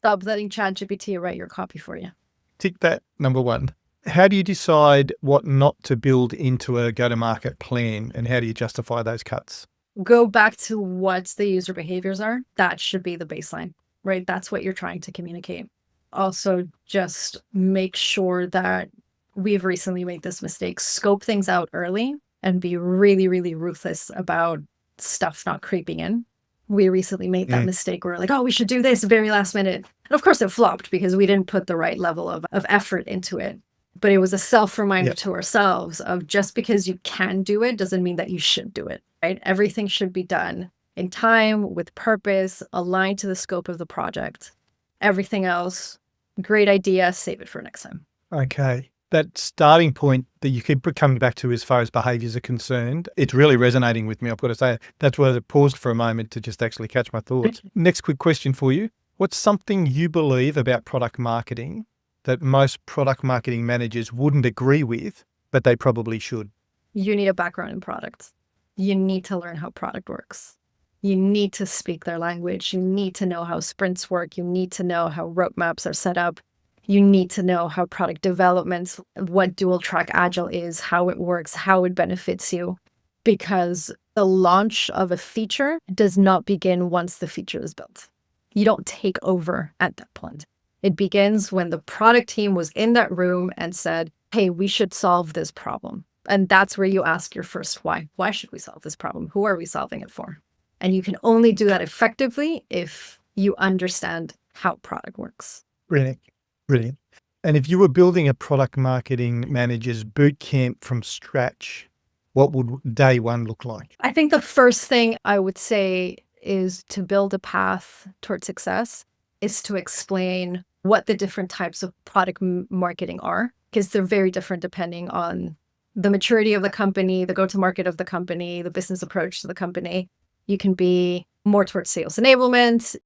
Stop letting ChatGPT write your copy for you. Tick that, number one. How do you decide what not to build into a go-to-market plan, and how do you justify those cuts? Go back to what the user behaviors are. That should be the baseline, right? That's what you're trying to communicate. Also, just make sure that we've recently made this mistake. Scope things out early and be really, really ruthless about stuff not creeping in. We recently made that mistake where we're like, oh, we should do this very last minute. And of course it flopped because we didn't put the right level of effort into it. But it was a self-reminder to ourselves of just because you can do it doesn't mean that you should do it, right? Everything should be done in time, with purpose, aligned to the scope of the project. Everything else, great idea, save it for next time. Okay. That starting point that you keep coming back to as far as behaviors are concerned, it's really resonating with me. I've got to say, that's why I paused for a moment to just actually catch my thoughts. Next quick question for you. What's something you believe about product marketing that most product marketing managers wouldn't agree with, but they probably should? You need a background in products. You need to learn how product works. You need to speak their language. You need to know how sprints work. You need to know how roadmaps are set up. You need to know how product development, what dual track Agile is, how it works, how it benefits you. Because the launch of a feature does not begin once the feature is built. You don't take over at that point. It begins when the product team was in that room and said, hey, we should solve this problem. And that's where you ask your first why. Why should we solve this problem? Who are we solving it for? And you can only do that effectively if you understand how product works. Brilliant. Brilliant. And if you were building a product marketing manager's boot camp from scratch, what would day one look like? I think the first thing I would say is to build a path towards success is to explain what the different types of product marketing are, because they're very different depending on the maturity of the company, the go-to-market of the company, the business approach to the company. You can be more towards sales enablement.